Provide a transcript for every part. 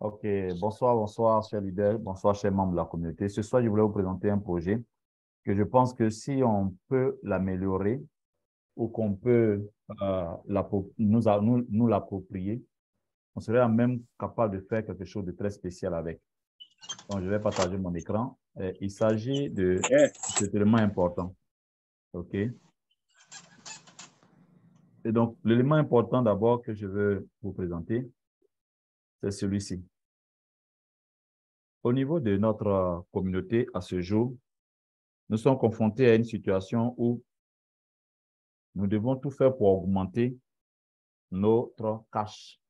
Ok, bonsoir, bonsoir, chers leaders, bonsoir, chers membres de la communauté. Ce soir, je voulais vous présenter un projet que je pense que si on peut l'améliorer ou qu'on peut nous l'approprier, on serait même capable de faire quelque chose de très spécial avec. Donc, je vais partager mon écran. Il s'agit de cet élément important. OK? Et donc, l'élément important d'abord que je veux vous présenter, c'est celui-ci. Au niveau de notre communauté, à ce jour, nous sommes confrontés à une situation où nous devons tout faire pour augmenter notre cash,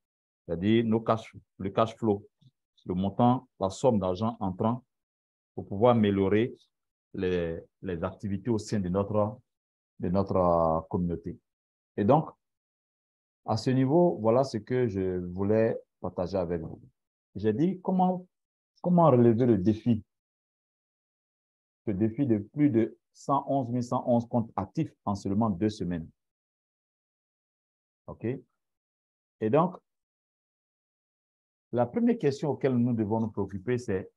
c'est-à-dire le cash flow, le montant, la somme d'argent entrant pour pouvoir améliorer les activités au sein de notre communauté. Et donc, à ce niveau, voilà ce que je voulais partager avec vous. J'ai dit comment relever le défi de plus de 111 comptes actifs en seulement 2 semaines. OK? Et donc, la première question auquel nous devons nous préoccuper, c'est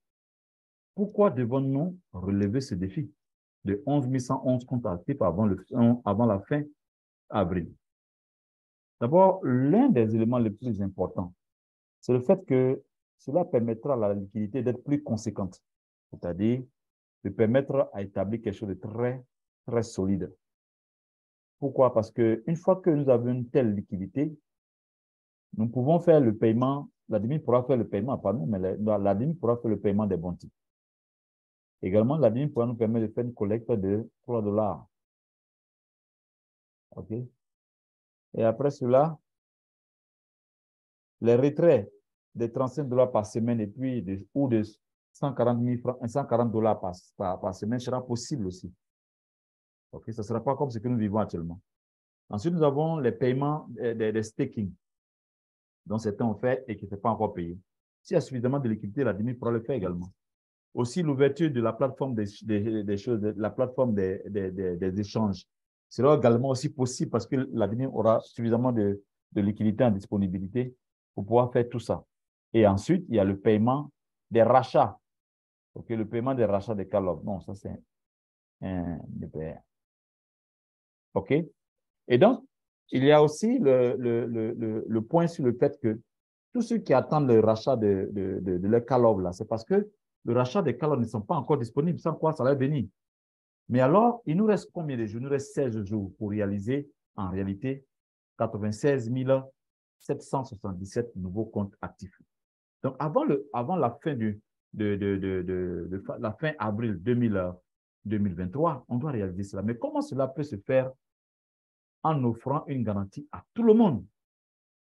pourquoi devons-nous relever ce défi de 11 111 comptes actifs avant la fin avril? D'abord, l'un des éléments les plus importants, c'est le fait que cela permettra à la liquidité d'être plus conséquente, c'est-à-dire de permettre à établir quelque chose de très, très solide. Pourquoi? Parce qu'une fois que nous avons une telle liquidité, nous pouvons faire le paiement, l'admin pourra faire le paiement, pas nous, mais l'admin pourra faire le paiement des bons titres. Également, l'admin pourra nous permettre de faire une collecte de 3 $. OK? Et après cela, les retraits de 35 $ par semaine et puis ou de 140 000 francs, 140 $ par semaine sera possible aussi. OK? Ce ne sera pas comme ce que nous vivons actuellement. Ensuite, nous avons les paiements des staking, dont certains ont fait et qui ne sont pas encore payés. S'il y a suffisamment de liquidité, l'admin pourra le faire également. Aussi, l'ouverture de la plateforme des choses, de la plateforme des échanges sera également aussi possible parce que l'admin aura suffisamment de liquidité en disponibilité pour pouvoir faire tout ça. Et ensuite, il y a le paiement des rachats. OK, le paiement des rachats de Calov. Non, ça, c'est un EPR. OK? Et donc, il y a aussi le point sur le fait que tous ceux qui attendent le rachat de leur Calov, là, c'est parce que le rachat des Calov ne sont pas encore disponibles, sans quoi ça va venir. Mais alors, il nous reste combien de jours? Il nous reste 16 jours pour réaliser, en réalité, 96 777 nouveaux comptes actifs. Donc, avant la fin la fin avril 2023, on doit réaliser cela. Mais comment cela peut se faire en offrant une garantie à tout le monde?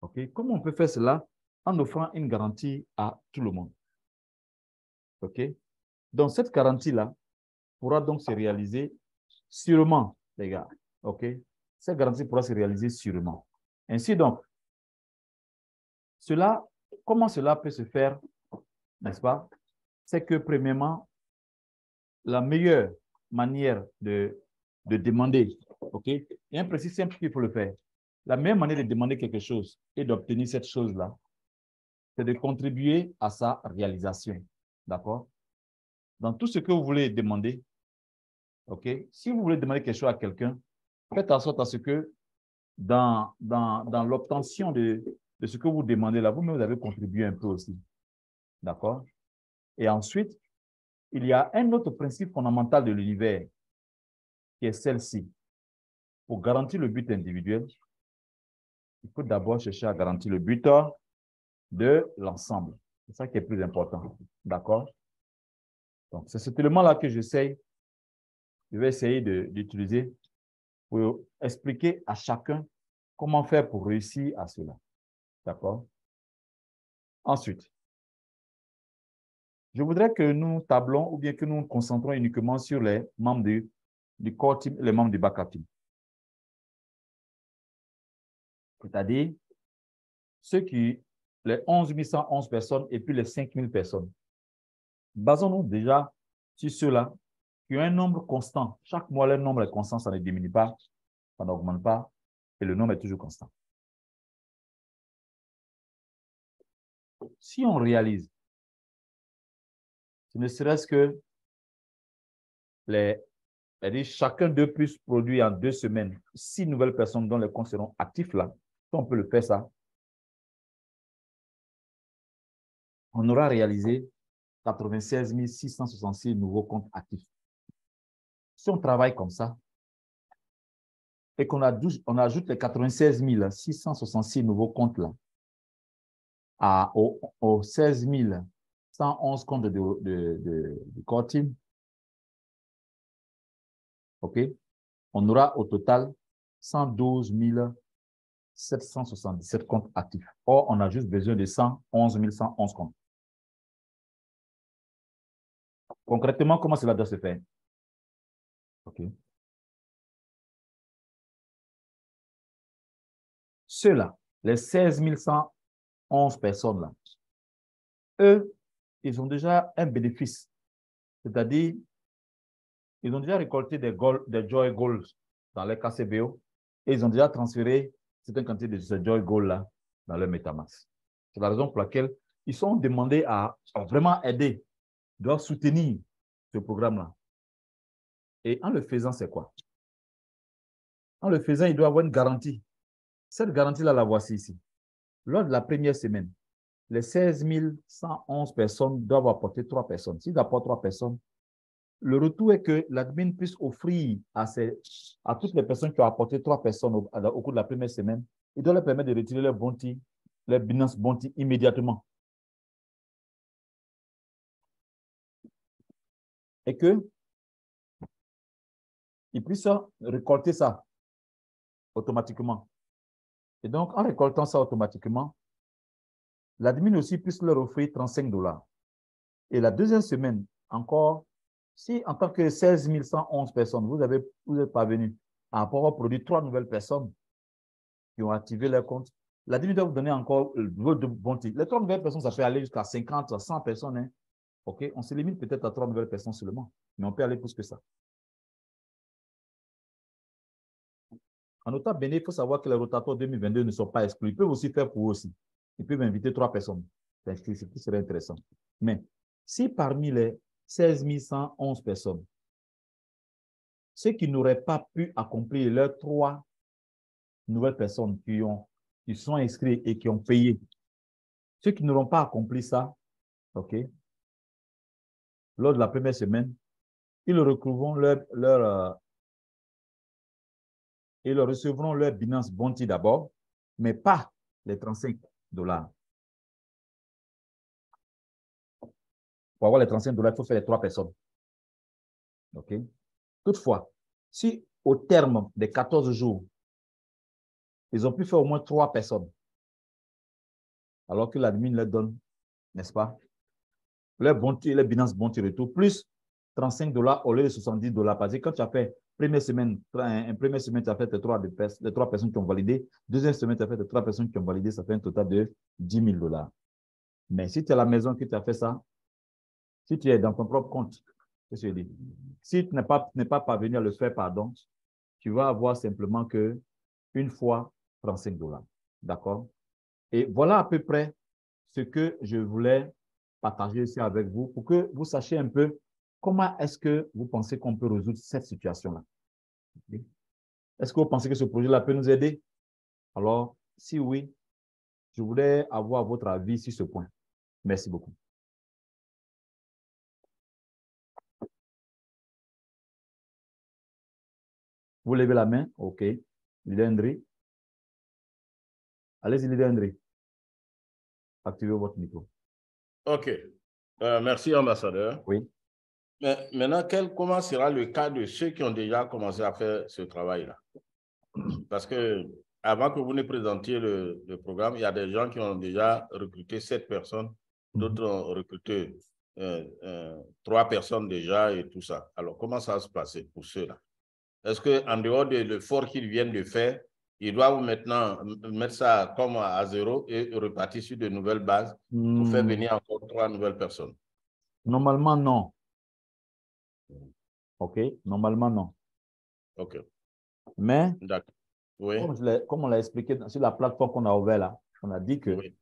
OK? Comment on peut faire cela en offrant une garantie à tout le monde? OK? Donc, cette garantie-là pourra donc se réaliser sûrement, les gars. OK? Cette garantie pourra se réaliser sûrement. Ainsi donc, comment cela peut se faire, n'est-ce pas? C'est que, premièrement, la meilleure manière de demander, OK? Il y a un principe simple qu'il faut le faire. La meilleure manière de demander quelque chose et d'obtenir cette chose-là, c'est de contribuer à sa réalisation. D'accord? Dans tout ce que vous voulez demander, OK? Si vous voulez demander quelque chose à quelqu'un, faites en sorte à ce que dans l'obtention de ce que vous demandez là, vous-même, vous avez contribué un peu aussi. D'accord? Et ensuite, il y a un autre principe fondamental de l'univers qui est celle-ci. Pour garantir le but individuel, il faut d'abord chercher à garantir le but de l'ensemble. C'est ça qui est plus important. D'accord? Donc, c'est cet élément-là que je vais essayer d'utiliser pour expliquer à chacun comment faire pour réussir à cela. D'accord? Ensuite, je voudrais que nous tablons ou bien que nous nous concentrons uniquement sur les membres du core team et les membres du backup team. C'est-à-dire les 11 111 personnes et puis les 5 000 personnes. Basons-nous déjà sur ceux-là qui ont un nombre constant. Chaque mois, le nombre est constant, ça ne diminue pas, ça n'augmente pas, et le nombre est toujours constant. Si on réalise, ne serait-ce que chacun d'eux puisse produire en 2 semaines 6 nouvelles personnes dont les comptes seront actifs là, si on peut le faire ça, on aura réalisé 96 666 nouveaux comptes actifs. Si on travaille comme ça, et qu'on ajoute les 96 666 nouveaux comptes là, aux 16 111 comptes de core team, OK, on aura au total 112 777 comptes actifs. Or, on a juste besoin de 111 111 comptes. Concrètement, comment cela doit se faire? OK. Ceux-là, les 16 111 personnes là, eux, ils ont déjà un bénéfice. C'est-à-dire, ils ont déjà récolté des Joy Goals dans les KCBO et ils ont déjà transféré certaines quantités de ces Joy Goals là dans leur MetaMask. C'est la raison pour laquelle ils sont demandés à vraiment aider, doivent soutenir ce programme-là. Et en le faisant, c'est quoi? En le faisant, il doit avoir une garantie. Cette garantie-là, la voici ici. Lors de la première semaine, les 16 111 personnes doivent apporter 3 personnes. S'ils apportent 3 personnes, le retour est que l'admin puisse offrir à toutes les personnes qui ont apporté 3 personnes au cours de la première semaine, il doit leur permettre de retirer leur bounty, leur Binance Bounty immédiatement. Et qu'ils puissent récolter ça automatiquement. Et donc, en récoltant ça automatiquement, l'admin aussi puisse leur offrir 35 $. Et la deuxième semaine, encore, si en tant que 16 111 personnes, vous êtes parvenu à pouvoir produire 3 nouvelles personnes qui ont activé leur compte, l'admin doit vous donner encore votre bounty. Les 3 nouvelles personnes, ça peut aller jusqu'à 50, 100 personnes. Hein. OK? On se limite peut-être à 3 nouvelles personnes seulement, mais on peut aller plus que ça. En nota bene, il faut savoir que les rotateurs 2022 ne sont pas exclus. Ils peuvent aussi faire pour eux aussi. Ils peuvent inviter 3 personnes. C'est ce qui serait intéressant. Mais si parmi les 16 111 personnes, ceux qui n'auraient pas pu accomplir leurs 3 nouvelles personnes qui sont inscrits et qui ont payé, ceux qui n'auront pas accompli ça, OK, lors de la première semaine, ils recevront ils recevront leur Binance Bounty d'abord, mais pas les 35 $. Pour avoir les 35 $, il faut faire les 3 personnes. OK? Toutefois, si au terme des 14 jours, ils ont pu faire au moins 3 personnes, alors que l'admin leur donne, n'est-ce pas, leur Bounty, leur Binance Bounty retour, plus 35 $ au lieu de 70 $. Parce que quand tu as fait première semaine, tu as fait les 3 personnes qui ont validé. Deuxième semaine, tu as fait les 3 personnes qui ont validé. Ça fait un total de 10 000 $. Mais si tu es à la maison que tu as fait ça, si tu es dans ton propre compte, qu'est-ce que je dis? Si tu n'es pas parvenu à le faire, pardon, tu vas avoir simplement que une fois 35 $. D'accord? Et voilà à peu près ce que je voulais partager ici avec vous pour que vous sachiez un peu comment est-ce que vous pensez qu'on peut résoudre cette situation-là. Est-ce que vous pensez que ce projet-là peut nous aider? Alors, si oui, je voulais avoir votre avis sur ce point. Merci beaucoup. Vous levez la main? OK. Leader André. Allez-y, Leader André. Activez votre micro. OK. Merci, ambassadeur. Oui. Mais maintenant, comment sera le cas de ceux qui ont déjà commencé à faire ce travail-là? Parce que avant que vous ne présentiez le programme, il y a des gens qui ont déjà recruté 7 personnes, d'autres ont recruté 3 personnes déjà et tout ça. Alors, comment ça va se passer pour ceux-là? Est-ce qu'en dehors de l'effort qu'ils viennent de faire, ils doivent maintenant mettre ça comme à zéro et repartir sur de nouvelles bases pour faire venir encore 3 nouvelles personnes? Normalement, non. OK? Normalement, non. OK. Mais, oui. Comme on l'a expliqué sur la plateforme qu'on a ouverte là, on a dit que oui.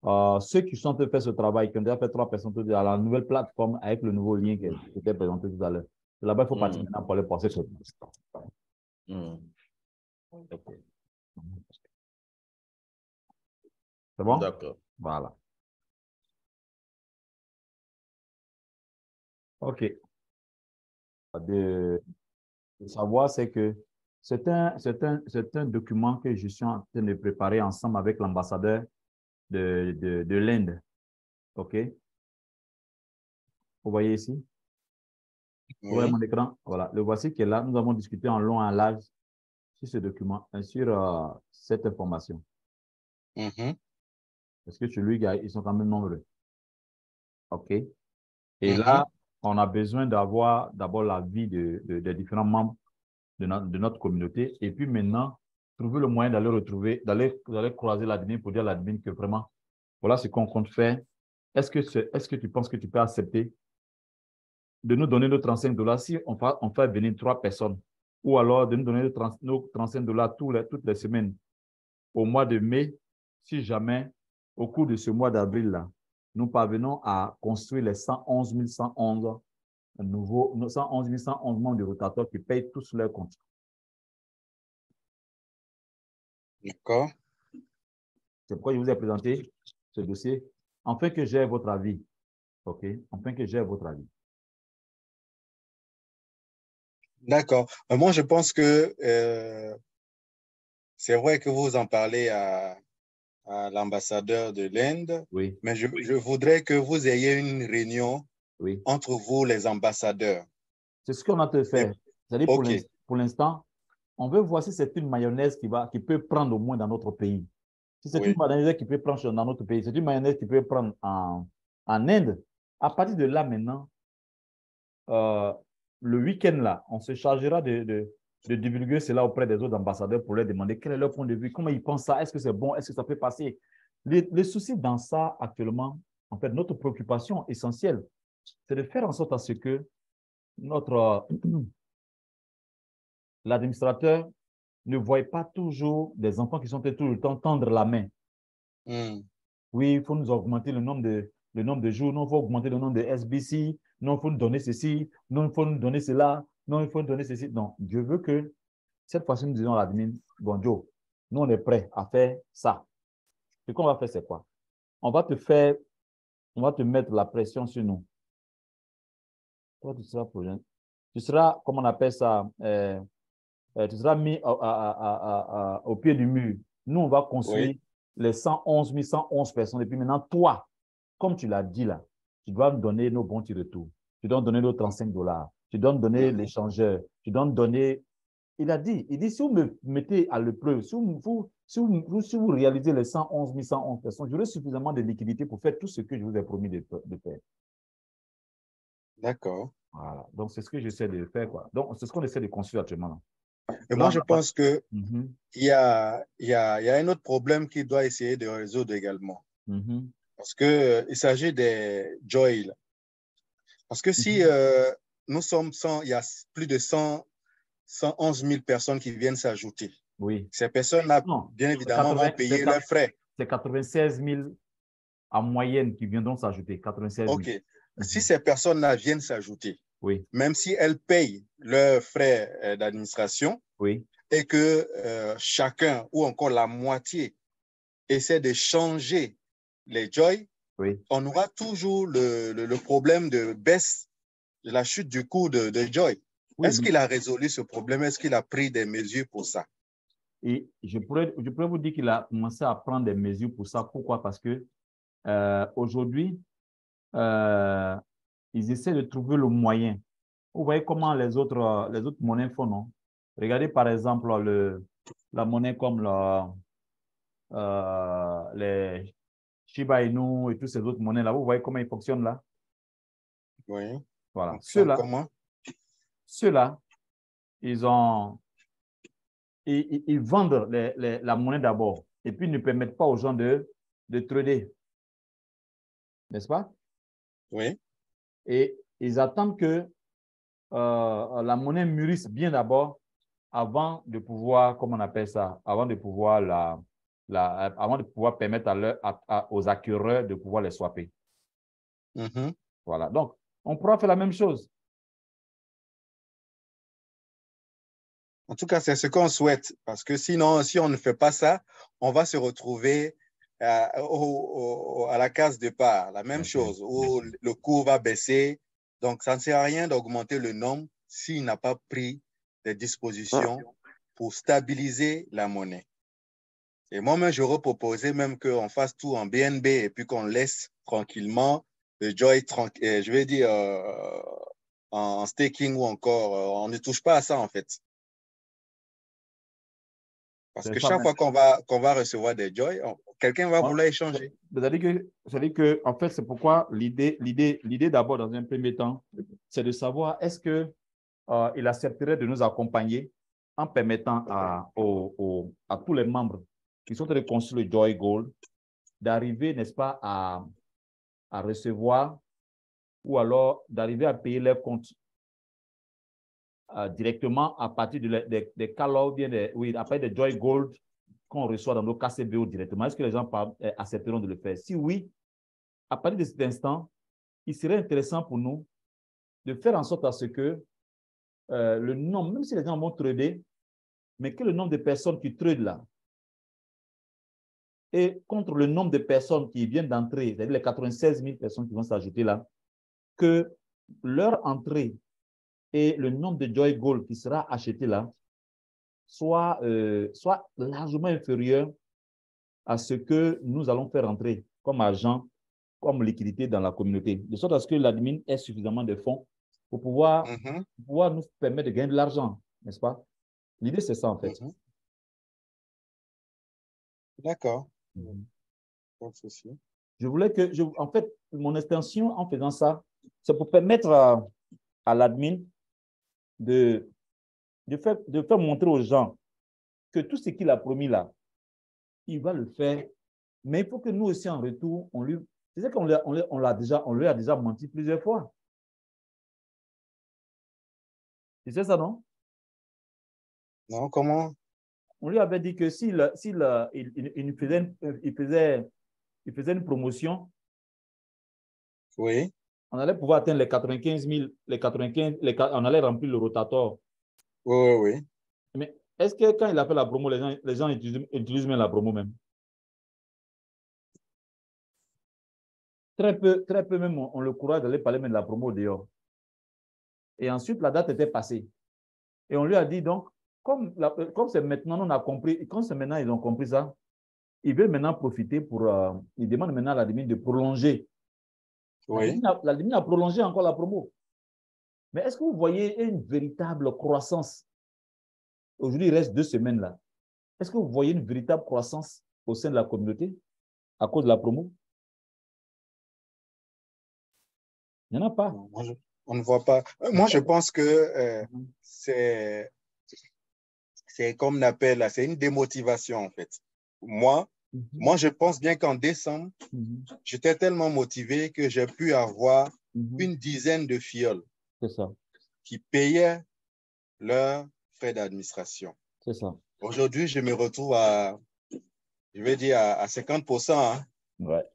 Ceux qui sont en train de faire ce travail, qui ont déjà fait 3 personnes à la nouvelle plateforme avec le nouveau lien qui était présenté tout à l'heure. Là-bas, il faut partir maintenant pour aller passer sur Ok. C'est bon? D'accord. Voilà. OK. De savoir, c'est que c'est un document que je suis en train de préparer ensemble avec l'ambassadeur de l'Inde. OK? Vous voyez ici? Vous voyez mon écran? Voilà. Le voici qui est là. Nous avons discuté en long et en large sur ce document, sur cette information. Parce que chez lui, ils sont quand même nombreux. OK? Et là, on a besoin d'avoir d'abord l'avis des différents membres de notre communauté. Et puis maintenant, trouver le moyen d'aller retrouver, d'aller croiser l'admin pour dire à l'admin que vraiment, voilà ce qu'on compte faire. Est-ce que tu penses que tu peux accepter de nous donner nos $35 si on fait venir 3 personnes, ou alors de nous donner nos $35 toutes les semaines au mois de mai, si jamais, au cours de ce mois d'avril-là, nous parvenons à construire les 111 111 membres de rotateurs qui payent tous leurs comptes. D'accord. C'est pourquoi je vous ai présenté ce dossier, afin que j'ai votre avis. OK? Afin que j'ai votre avis. D'accord. Moi, je pense que c'est vrai que vous en parlez à l'ambassadeur de l'Inde, Oui. mais je voudrais que vous ayez une réunion entre vous, les ambassadeurs. C'est ce qu'on a te faire. C'est-à-dire, pour l'instant, on veut voir si c'est une mayonnaise qui peut prendre au moins dans notre pays. Si c'est une mayonnaise qui peut prendre dans notre pays, c'est une mayonnaise qui peut prendre en Inde. À partir de là, maintenant, le week-end, là, on se chargera de divulguer cela auprès des autres ambassadeurs pour leur demander quel est leur point de vue, comment ils pensent ça, est-ce que c'est bon, est-ce que ça peut passer. Le souci dans ça, actuellement, en fait, notre préoccupation essentielle, c'est de faire en sorte à ce que l'administrateur ne voit pas toujours des enfants qui sont tout le temps tendre la main. Oui, il faut nous augmenter le nombre de jours, non, il faut augmenter le nombre de SBC, non, il faut nous donner ceci, non, il faut nous donner cela, non, il faut nous donner ceci. Non, je veux que cette fois-ci, nous disons à l'admin, bon Joe, nous, on est prêts à faire ça. Ce qu'on va faire, c'est quoi? On va te mettre la pression sur nous. Toi, tu seras, comment on appelle ça, tu seras mis au pied du mur. Nous, on va construire les 111 personnes. Et puis maintenant, toi, comme tu l'as dit là, tu dois me donner nos bons tirs de retour. Tu dois me donner nos $35. Tu dois me donner l'échangeur. Tu dois me donner... Il dit, si vous me mettez à l'épreuve, si vous réalisez les 111 personnes, j'aurai suffisamment de liquidité pour faire tout ce que je vous ai promis de faire. D'accord. Voilà. Donc, c'est ce que j'essaie de faire, quoi. Donc, c'est ce qu'on essaie de construire actuellement. Et moi, je pense que il y a un autre problème qu'il doit essayer de résoudre également. Parce qu'il s'agit des Joy. Parce que si nous sommes 100, il y a plus de 111 000 personnes qui viennent s'ajouter. Oui. Ces personnes-là, bien évidemment, vont payer leurs frais. C'est 96 000 en moyenne qui viendront s'ajouter. 96 000. OK. Si ces personnes-là viennent s'ajouter, même si elles payent leurs frais d'administration, et que chacun ou encore la moitié essaie de changer les Joy, on aura toujours le problème de baisse de la chute du coût de Joy. Est-ce qu'il a résolu ce problème? Est-ce qu'il a pris des mesures pour ça? Et je pourrais vous dire qu'il a commencé à prendre des mesures pour ça. Pourquoi? Parce que aujourd'hui, ils essaient de trouver le moyen. Vous voyez comment les autres monnaies font, non? Regardez par exemple la monnaie comme les Shiba Inu et toutes ces autres monnaies-là. Vous voyez comment ils fonctionnent là? Oui. Voilà. Comment? Ceux-là, ils vendent la monnaie d'abord et puis ne permettent pas aux gens de trader. N'est-ce pas? Oui. Et ils attendent que la monnaie mûrisse bien d'abord avant de pouvoir, comment on appelle ça, avant de pouvoir avant de pouvoir permettre aux acquéreurs de pouvoir les swapper. Voilà. Donc, on pourra faire la même chose. En tout cas, c'est ce qu'on souhaite, parce que sinon, si on ne fait pas ça, on va se retrouver à la case départ, la même chose, où le cours va baisser. Donc, ça ne sert à rien d'augmenter le nombre s'il n'a pas pris des dispositions pour stabiliser la monnaie. Et moi-même, j'aurais proposé même qu'on fasse tout en BNB et puis qu'on laisse tranquillement le Joy, je vais dire, en staking ou encore, on ne touche pas à ça en fait. Parce que chaque fois qu'on va recevoir des Joy, quelqu'un va vouloir échanger. C'est-à-dire que, en fait, c'est pourquoi l'idée d'abord, dans un premier temps, c'est de savoir est-ce qu'il accepterait de nous accompagner en permettant à tous les membres qui sont en train de construire le Joy Gold d'arriver, n'est-ce pas, à recevoir ou alors d'arriver à payer leurs comptes directement à partir des call-outs, à partir des Joy Gold qu'on reçoit dans nos KCBO directement. Est-ce que les gens accepteront de le faire? Si oui, à partir de cet instant, il serait intéressant pour nous de faire en sorte à ce que le nombre, même si les gens vont trader, mais que le nombre de personnes qui tradent là, et contre le nombre de personnes qui viennent d'entrer, c'est-à-dire les 96 000 personnes qui vont s'ajouter là, que leur entrée et le nombre de Joy Gold qui sera acheté là soit largement inférieur à ce que nous allons faire entrer comme argent, comme liquidité dans la communauté, de sorte à ce que l'admin ait suffisamment de fonds pour pouvoir nous permettre de gagner de l'argent, n'est-ce pas? L'idée, c'est ça en fait. D'accord. Pas de souci. Je voulais que, en fait, mon extension en faisant ça, c'est pour permettre à l'admin de faire montrer aux gens que tout ce qu'il a promis là, il va le faire. Mais il faut que nous aussi, en retour, on lui... C'est qu'on lui a déjà menti plusieurs fois. Tu sais ça, non? Non, comment? On lui avait dit que s'il faisait une promotion, oui, on allait pouvoir atteindre les 95 000, on allait remplir le rotator. Oui. Mais est-ce que quand il a fait la promo, les gens utilisent même la promo même? Très peu même on le courage d'aller parler même de la promo dehors. Et ensuite, la date était passée. Et on lui a dit donc, comme c'est maintenant, on a compris, comme c'est maintenant, ils ont compris ça, ils veulent maintenant profiter ils demandent maintenant à l'admin de prolonger. Oui. L'admin a prolongé encore la promo. Mais est-ce que vous voyez une véritable croissance? Aujourd'hui, il reste 2 semaines là. Est-ce que vous voyez une véritable croissance au sein de la communauté à cause de la promo? Il n'y en a pas. On ne voit pas. Moi, je pense que c'est comme on appelle, c'est une démotivation en fait. Moi, je pense bien qu'en décembre, j'étais tellement motivé que j'ai pu avoir une dizaine de fioles qui payaient leurs frais d'administration. C'est ça. Aujourd'hui, je me retrouve à 50%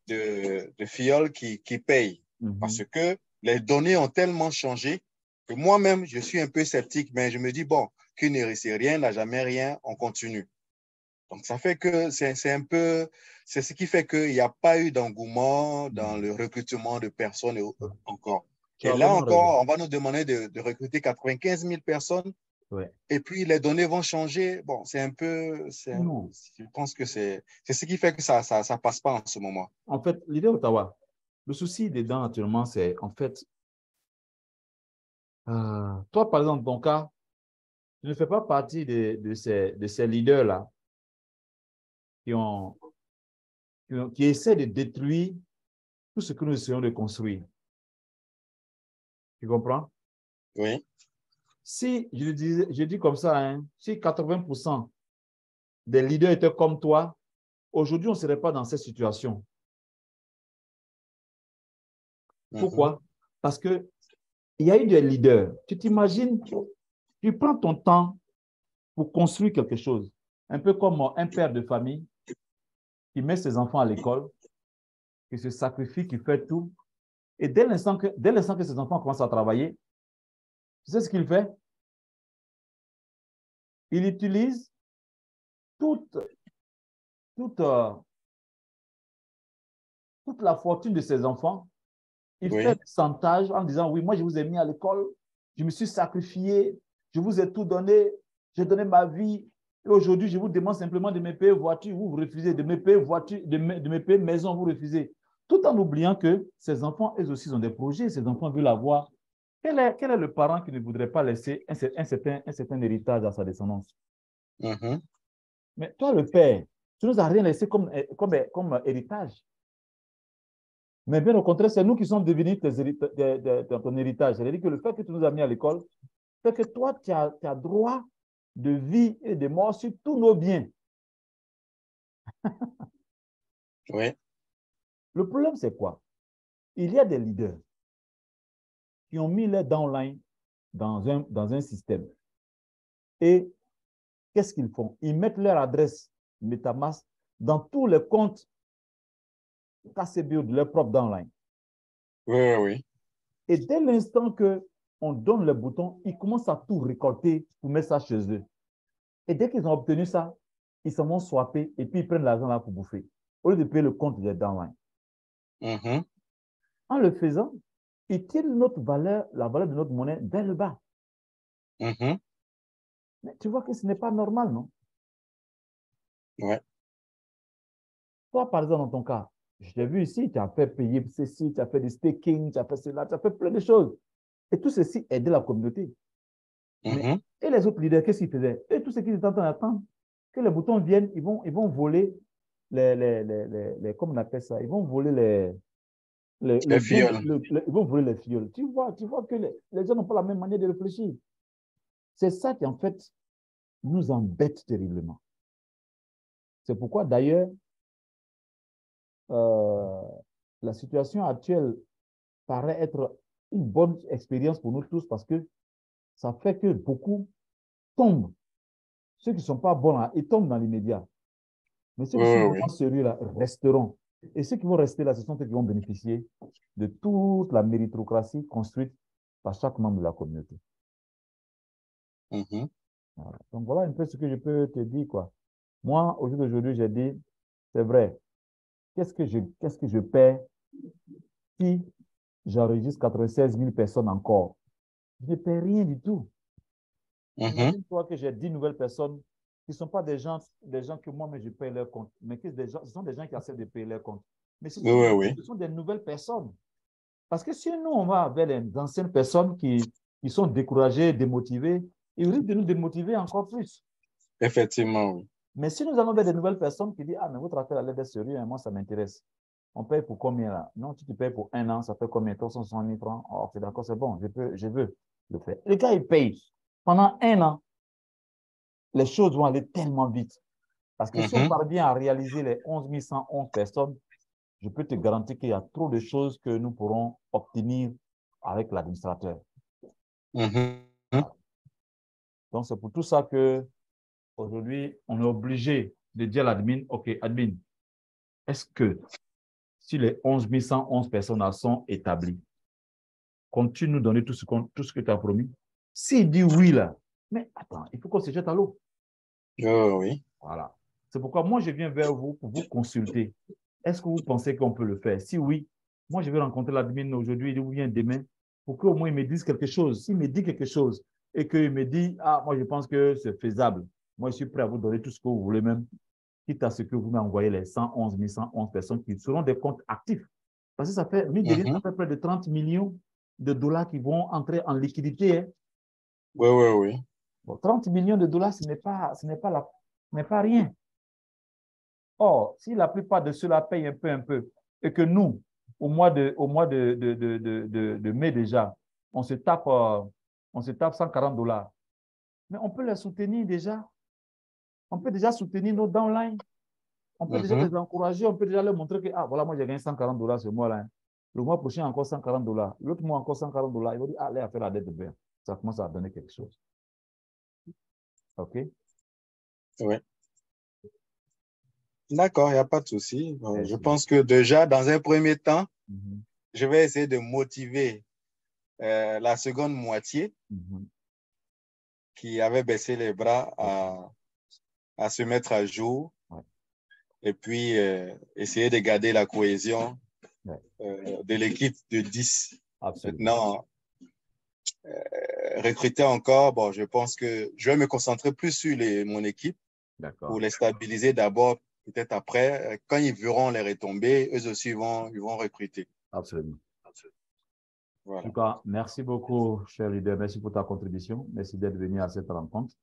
de fioles qui payent parce que les données ont tellement changé que moi-même, je suis un peu sceptique, mais je me dis, bon, qui ne risque rien, n'a jamais rien, on continue. Donc, ça fait que c'est ce qui fait qu'il n'y a pas eu d'engouement dans le recrutement de personnes encore. Et là encore, on va nous demander de recruter 95 000 personnes. Ouais. Et puis, les données vont changer. Bon, je pense que c'est ce qui fait que ça passe pas en ce moment. En fait, l'idée Ottawa, le souci dedans, actuellement, c'est en fait, toi, par exemple, dans ton cas, tu ne fais pas partie de ces leaders-là qui essaient de détruire tout ce que nous essayons de construire. Tu comprends? Oui. Si, je dis comme ça, hein, si 80% des leaders étaient comme toi, aujourd'hui, on ne serait pas dans cette situation. Pourquoi? Parce qu'il y a eu des leaders. Tu t'imagines, tu prends ton temps pour construire quelque chose. Un peu comme un père de famille qui met ses enfants à l'école, qui se sacrifie, qui fait tout. Et dès l'instant que ses enfants commencent à travailler, tu sais ce qu'il fait? Il utilise toute la fortune de ses enfants. Il fait du chantage en disant, oui, moi je vous ai mis à l'école, je me suis sacrifié, je vous ai tout donné, j'ai donné ma vie. Et aujourd'hui, je vous demande simplement de me payer voiture, vous refusez, de me payer voiture, de me payer maison, vous refusez. Tout en oubliant que ces enfants, eux aussi, ont des projets, ces enfants veulent avoir. Quel est le parent qui ne voudrait pas laisser un certain héritage à sa descendance? Mais toi, le père, tu ne nous as rien laissé comme héritage. Mais bien au contraire, c'est nous qui sommes devenus ton héritage. C'est-à-dire que le fait que tu nous as mis à l'école fait que toi, tu as droit de vie et de mort sur tous nos biens. Oui. Le problème, c'est quoi? Il y a des leaders qui ont mis les downline dans un système. Et qu'est-ce qu'ils font? Ils mettent leur adresse MetaMask dans tous les comptes KCBO de leur propre downline. Oui, oui. Et dès l'instant qu'on donne le bouton, ils commencent à tout récolter pour mettre ça chez eux. Et dès qu'ils ont obtenu ça, ils s'en vont swapper et puis ils prennent l'argent là pour bouffer, au lieu de payer le compte des downline. En le faisant, ils tirent la valeur de notre monnaie vers le bas. Mais tu vois que ce n'est pas normal, non? Ouais. Toi, par exemple, dans ton cas, je t'ai vu ici, tu as fait payer ceci, tu as fait du staking, tu as fait cela, tu as fait plein de choses. Et tout ceci aidait la communauté. Mais, et les autres leaders, qu'est-ce qu'ils faisaient? Et tout ce qu'ils étaient en train d'attendre, que les boutons viennent, ils vont voler comment on appelle ça? Ils vont voler les filleuls. Ils vont voler les filleuls. Tu vois que les gens n'ont pas la même manière de réfléchir. C'est ça qui, en fait, nous embête terriblement. C'est pourquoi, d'ailleurs, la situation actuelle paraît être une bonne expérience pour nous tous parce que ça fait que beaucoup tombent. Ceux qui ne sont pas bons, là, ils tombent dans l'immédiat. Mais ceux qui sont vraiment sérieux, là, resteront. Et ceux qui vont rester là, ce sont ceux qui vont bénéficier de toute la méritocratie construite par chaque membre de la communauté. Voilà. Donc, voilà un peu ce que je peux te dire, quoi. Moi, au jour d'aujourd'hui, j'ai dit, c'est vrai, qu'est-ce que je perds si j'enregistre 96 000 personnes encore? Je ne perds rien du tout. Imagine-toi que j'ai 10 nouvelles personnes qui ne sont pas des gens que moi-même je paye leur compte, mais ce sont des gens qui acceptent de payer leur compte. Mais ce sont des nouvelles personnes. Parce que si nous, on va vers les anciennes personnes qui sont découragées, démotivées, ils risquent de nous démotiver encore plus. Effectivement, oui. Mais si nous allons vers des nouvelles personnes qui disent, ah, mais votre affaire a l'air d'être sérieux, moi, ça m'intéresse. On paye pour combien là? Non, tu te payes pour 1 an, ça fait combien? 360 000 francs. Oh, c'est d'accord, c'est bon, je veux le faire. Les gars, ils payent. Pendant 1 an, les choses vont aller tellement vite. Parce que si on parvient à réaliser les 11 111 personnes, je peux te garantir qu'il y a trop de choses que nous pourrons obtenir avec l'administrateur. Donc, c'est pour tout ça que aujourd'hui, on est obligé de dire à l'admin, OK, admin, est-ce que si les 11 111 personnes sont établies, comptes-tu nous donner tout ce que tu as promis? S'il dit oui, là, mais attends, il faut qu'on se jette à l'eau. Oui. Voilà. C'est pourquoi moi, je viens vers vous pour vous consulter. Est-ce que vous pensez qu'on peut le faire? Si oui, moi, je vais rencontrer l'admin aujourd'hui ou bien demain pour qu'au moins il me dise quelque chose. S'il me dit quelque chose et qu'il me dit, ah, moi, je pense que c'est faisable, moi, je suis prêt à vous donner tout ce que vous voulez même, quitte à ce que vous m'envoyez les 111 111 personnes qui seront des comptes actifs. Parce que ça fait, ça fait près de 30 millions de dollars qui vont entrer en liquidité. Hein. Oui. Bon, 30 millions de dollars, ce n'est pas rien. Or, si la plupart de ceux-là payent un peu, et que nous, au mois de mai déjà, on se tape 140 $, mais on peut les soutenir déjà. On peut déjà soutenir nos downlines. On peut déjà les encourager, on peut déjà leur montrer que, ah, voilà, moi j'ai gagné 140 $ ce mois-là. Hein. Le mois prochain, encore 140 $. L'autre mois, encore 140 $. Ils vont dire, allez, faire la dette de bien. Ça commence à donner quelque chose. OK? Oui. D'accord, il n'y a pas de souci. Je pense que déjà, dans un premier temps, je vais essayer de motiver la seconde moitié qui avait baissé les bras à se mettre à jour et puis essayer de garder la cohésion de l'équipe de 10. Maintenant, recruter encore, bon, je pense que je vais me concentrer plus sur mon équipe pour les stabiliser d'abord. Peut-être après, quand ils verront les retombées, eux aussi ils vont recruter. Absolument. Voilà. En tout cas, merci beaucoup, cher leader. Merci pour ta contribution. Merci d'être venu à cette rencontre.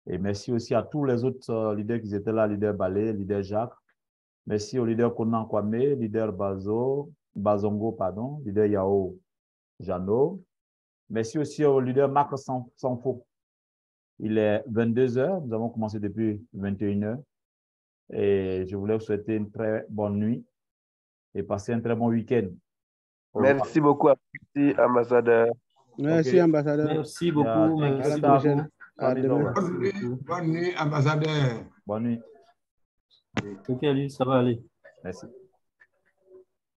Et merci aussi à tous les autres leaders qui étaient là, leader Balé, leader Jacques. Merci au leader Konan Kwame, leader Bazongo, pardon, leader Yao Jano. Merci aussi au leader Marc Sanfo. Il est 22h. Nous avons commencé depuis 21h. Et je voulais vous souhaiter une très bonne nuit et passer un très bon week-end. Merci beaucoup, ambassadeur. Merci, ambassadeur. Merci beaucoup. Merci beaucoup. À demain. Bonne nuit, ambassadeur. Bonne nuit. Ok, Ali, ça va aller. Merci.